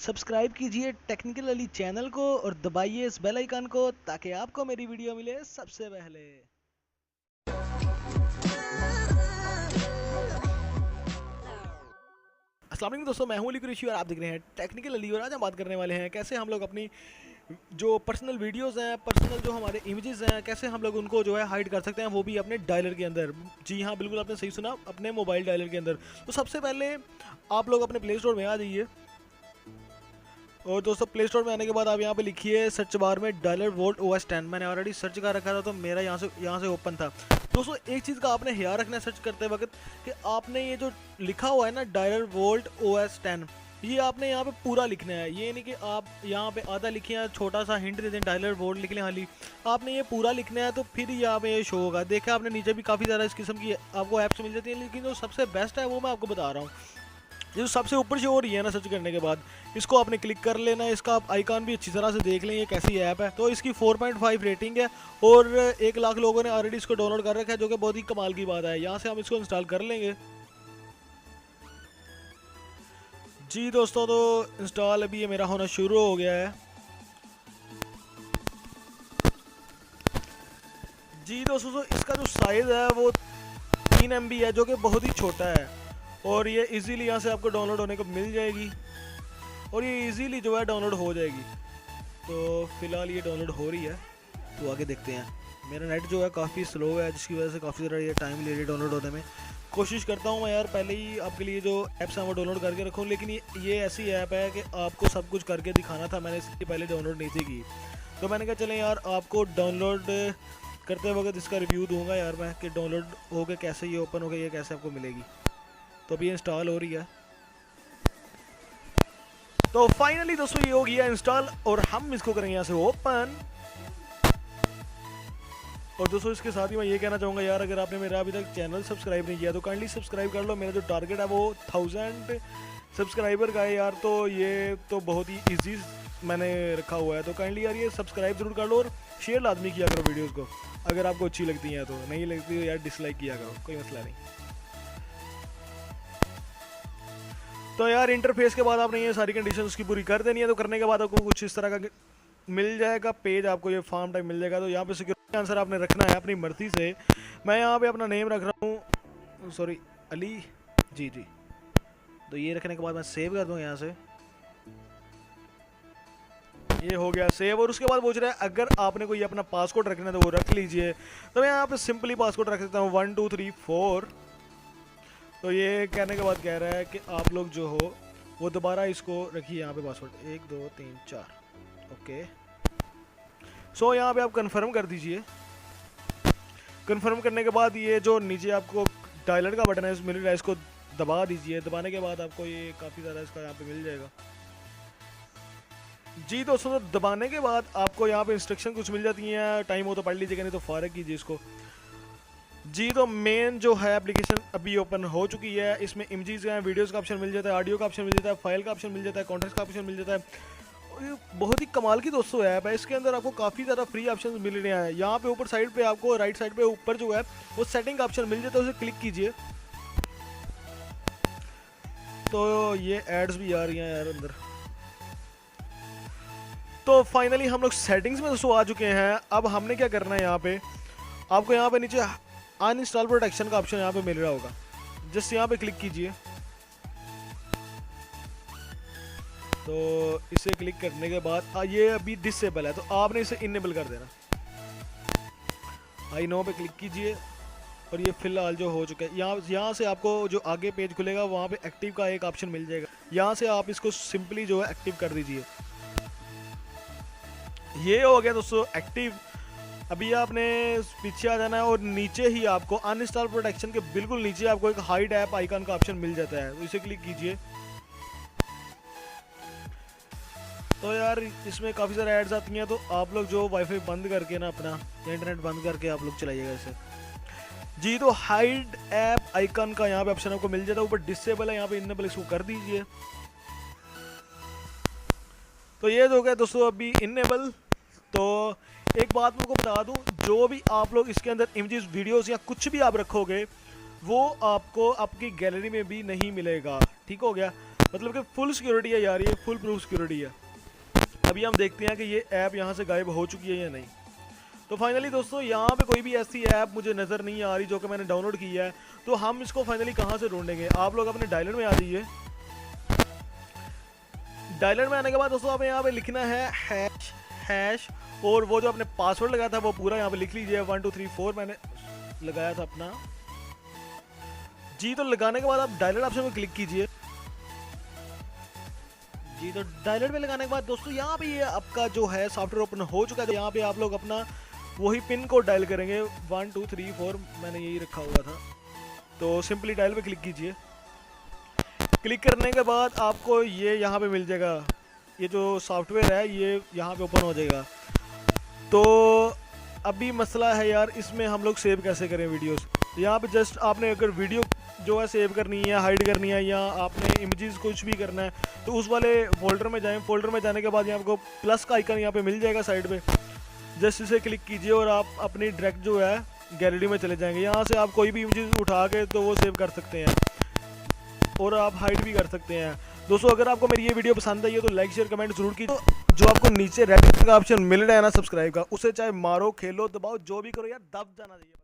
Subscribe कीजिए technical Ali channel को और दबाइए इस बेल आइकन को ताकि आपको मेरी वीडियो मिले सबसे पहले। अस्सलाम वालेकुम दोस्तों, मैं हूं अली कुरैशी और आप देख रहे हैं टेक्निकल अली। और आज हम बात करने वाले हैं कैसे हम लोग अपनी जो पर्सनल वीडियोस हैं, पर्सनल जो हमारे इमेजेस हैं, कैसे हम लोग उनको जो है हाइड कर सकते हैं, वो भी अपने डायलर के अंदर। जी हाँ, बिल्कुल आपने सही सुना, अपने मोबाइल डायलर के अंदर। तो सबसे पहले आप लोग अपने प्ले स्टोर में आ जाइए और दोस्तों प्ले स्टोर में आने के बाद आप यहाँ पे लिखिए सर्च बार में डायलर वोल्ट OS 10। मैंने ऑलरेडी सर्च कर रखा था तो मेरा यहाँ से ओपन था। दोस्तों एक चीज़ का आपने ख्याल रखना है सर्च करते वक्त कि आपने ये जो लिखा हुआ है ना डायलर वोल्ट OS 10, ये आपने यहाँ पे पूरा लिखना है। ये नहीं कि आप यहाँ पे आधा लिखे हैं, छोटा सा हिंट दे दें डायलर वोल्ट लिख लें खाली। आपने ये पूरा लिखना है तो फिर यहाँ पे ये शो होगा। देखा आपने नीचे भी काफ़ी ज़्यादा इस किस्म की आपको ऐप्स मिल जाती हैं, लेकिन जो सबसे बेस्ट है वो मैं आपको बता रहा हूँ। जो सबसे ऊपर से हो रही है ना सर्च करने के बाद, इसको आपने क्लिक कर लेना है। इसका आप आइकॉन भी अच्छी तरह से देख लें ये कैसी ऐप है। तो इसकी 4.5 रेटिंग है और 1 लाख लोगों ने ऑलरेडी इसको डाउनलोड कर रखा है, जो कि बहुत ही कमाल की बात है। यहाँ से हम इसको इंस्टॉल कर लेंगे। जी दोस्तों, तो इंस्टॉल अभी ये मेरा होना शुरू हो गया है। जी दोस्तों, तो इसका जो साइज़ है वो 3 MB है, जो कि बहुत ही छोटा है और ये इजीली यहाँ से आपको डाउनलोड होने को मिल जाएगी और ये इजीली जो है डाउनलोड हो जाएगी। तो फिलहाल ये डाउनलोड हो रही है, तो आगे देखते हैं। मेरा नेट जो है काफ़ी स्लो है, जिसकी वजह से काफ़ी ज़्यादा ये टाइम ले रही है डाउनलोड होने में। कोशिश करता हूँ मैं यार पहले ही आपके लिए जो ऐप्स हैं वो डाउनलोड करके रखूँ, लेकिन ये ऐसी ऐप है कि आपको सब कुछ करके दिखाना था। मैंने इसके पहले डाउनलोड नहीं थी की, तो मैंने कहा चलें यार आपको डाउनलोड करते वक्त इसका रिव्यू दूंगा यार मैं कि डाउनलोड हो के कैसे ये ओपन हो गई, ये कैसे आपको मिलेगी। तो अभी इंस्टॉल हो रही है। तो फाइनली दोस्तों ये हो गया इंस्टॉल और हम इसको करेंगे यहाँ से ओपन। और दोस्तों इसके साथ ही मैं ये कहना चाहूँगा यार, अगर आपने मेरा अभी तक चैनल सब्सक्राइब नहीं किया तो काइंडली सब्सक्राइब कर लो। मेरा जो टारगेट है वो 1000 सब्सक्राइबर का है यार, तो ये तो बहुत ही ईजी मैंने रखा हुआ है। तो काइंडली यार ये सब्सक्राइब जरूर कर लो और शेयर लाजमी किया करो वीडियोस को, अगर आपको अच्छी लगती हैं। तो नहीं लगती तो यार डिसलाइक किया करो, कोई मसला नहीं। तो यार इंटरफेस के बाद आपने ये सारी कंडीशन उसकी पूरी कर देनी है। तो करने के बाद आपको कुछ इस तरह का मिल जाएगा पेज, आपको ये फॉर्म टाइप मिल जाएगा। तो यहाँ पे सिक्योरिटी आंसर आपने रखना है अपनी मर्जी से। मैं यहाँ पे अपना नेम रख रहा हूँ, सॉरी अली जी। तो ये रखने के बाद मैं सेव कर दूँ यहाँ से। ये हो गया सेव। और उसके बाद पूछ रहा है अगर आपने कोई अपना पासकोड रखना है तो वो रख लीजिए। तो मैं यहाँ पे सिंपली पासकोड रख सकता हूँ 1 2 3 4। तो ये कहने के बाद कह रहा है कि आप लोग जो हो वो दोबारा इसको रखिए यहाँ पे पासवर्ड 1 2 3 4। ओके, सो यहाँ पे आप कंफर्म कर दीजिए। कंफर्म करने के बाद ये जो नीचे आपको डायलर का बटन है मिल रहा है, इसको दबा दीजिए। दबाने के बाद आपको ये काफ़ी ज़्यादा इसका यहाँ पे मिल जाएगा। जी दोस्तों, तो दबाने के बाद आपको यहाँ पे इंस्ट्रक्शन कुछ मिल जाती हैं। टाइम हो तो पढ़ लीजिएगा, नहीं तो फारग कीजिए इसको। जी तो मेन जो है एप्लीकेशन अभी ओपन हो चुकी है। इसमें इमेजेस हैं, वीडियोस का ऑप्शन मिल जाता है, ऑडियो का ऑप्शन मिल जाता है, फाइल का ऑप्शन मिल जाता है, कॉन्टेक्स्ट का ऑप्शन मिल जाता है। और ये बहुत ही कमाल की दोस्तों ऐप है। इसके अंदर आपको काफ़ी ज़्यादा फ्री ऑप्शन मिल रहे हैं। यहाँ पे ऊपर साइड पे आपको राइट साइड पे ऊपर जो है वो सेटिंग का ऑप्शन मिल जाता है, उसे क्लिक कीजिए। तो ये एड्स भी आ रही हैं यार अंदर। तो फाइनली हम लोग सेटिंग्स में दोस्तों आ चुके हैं। अब हमने क्या करना है, यहाँ पे आपको यहाँ पे नीचे अनइंस्टॉल प्रोटेक्शन का ऑप्शन यहाँ पे मिल रहा होगा, जस्ट यहाँ पे क्लिक कीजिए। तो इसे क्लिक करने के बाद ये अभी डिसेबल है, तो आपने इसे इनेबल कर देना। आई नो पे क्लिक कीजिए और ये फिलहाल जो हो चुका है, यहाँ से आपको जो आगे पेज खुलेगा वहाँ पे एक्टिव का एक ऑप्शन मिल जाएगा। यहाँ से आप इसको सिंपली जो है एक्टिव कर दीजिए। ये हो गया दोस्तों एक्टिव। अभी आपने पीछे आ जाना है और नीचे ही आपको अनइंस्टॉल प्रोटेक्शन के बिल्कुल नीचे आपको एक हाइड ऐप आइकन का ऑप्शन मिल जाता है, तो इसे क्लिक कीजिए। तो यार इसमें काफ़ी सारे एड्स आती हैं, तो आप लोग जो वाईफाई बंद करके ना अपना इंटरनेट बंद करके आप लोग चलाइएगा इसे। जी तो हाइड ऐप आइकन का यहाँ पे ऑप्शन आपको मिल जाता है, ऊपर डिसेबल है, यहाँ पे इनेबल इसको कर दीजिए। तो ये हो गया दोस्तों अभी इनेबल। तो एक बात मैं आपको बता दूं, जो भी आप लोग इसके अंदर इमेजेस वीडियोस या कुछ भी आप रखोगे वो आपको आपकी गैलरी में भी नहीं मिलेगा। ठीक हो गया। मतलब कि फुल सिक्योरिटी है यार, ये फुल प्रूफ सिक्योरिटी है। अभी हम देखते हैं कि ये ऐप यहाँ से गायब हो चुकी है या नहीं। तो फाइनली दोस्तों यहाँ पे कोई भी ऐसी ऐप मुझे नज़र नहीं आ रही जो कि मैंने डाउनलोड की है। तो हम इसको फाइनली कहाँ से ढूंढेंगे? आप लोग अपने डायलर में आ जाइए। डायलर में आने के बाद दोस्तों आप यहाँ पे लिखना है हैश और वो जो आपने पासवर्ड लगाया था वो पूरा यहाँ पे लिख लीजिए। 1 2 3 4 मैंने लगाया था अपना जी। तो लगाने के बाद आप डायलर ऑप्शन में क्लिक कीजिए जी। तो डायलर में लगाने के बाद दोस्तों यहाँ पे ये आपका जो है सॉफ्टवेयर ओपन हो चुका है। तो यहाँ पे आप लोग अपना वही पिन कोड डायल करेंगे 1 2 3 4, मैंने यही रखा हुआ था। तो सिंपली डायल पे क्लिक कीजिए। क्लिक करने के बाद आपको ये यहाँ पे मिल जाएगा, ये जो सॉफ्टवेयर है ये यहाँ पे ओपन हो जाएगा। तो अभी मसला है यार, इसमें हम लोग सेव कैसे करें वीडियोस? यहाँ पे जस्ट आपने अगर वीडियो जो है सेव करनी है, हाइड करनी है, या आपने इमेजेस कुछ भी करना है तो उस वाले फोल्डर में जाएं। फोल्डर में जाने के बाद यहाँ आपको प्लस का आइकन यहाँ पे मिल जाएगा साइड पे, जस्ट इसे क्लिक कीजिए और आप अपनी डायरेक्ट जो है गैलरी में चले जाएंगे। यहाँ से आप कोई भी इमेजेस उठा के तो वो सेव कर सकते हैं और आप हाइड भी कर सकते हैं। दोस्तों अगर आपको मेरी ये वीडियो पसंद आई है तो लाइक शेयर कमेंट जरूर कीजिए। जो आपको नीचे रेड का ऑप्शन मिल रहा है ना सब्सक्राइब का, उसे चाहे मारो खेलो दबाओ जो भी करो यार, दब जाना चाहिए।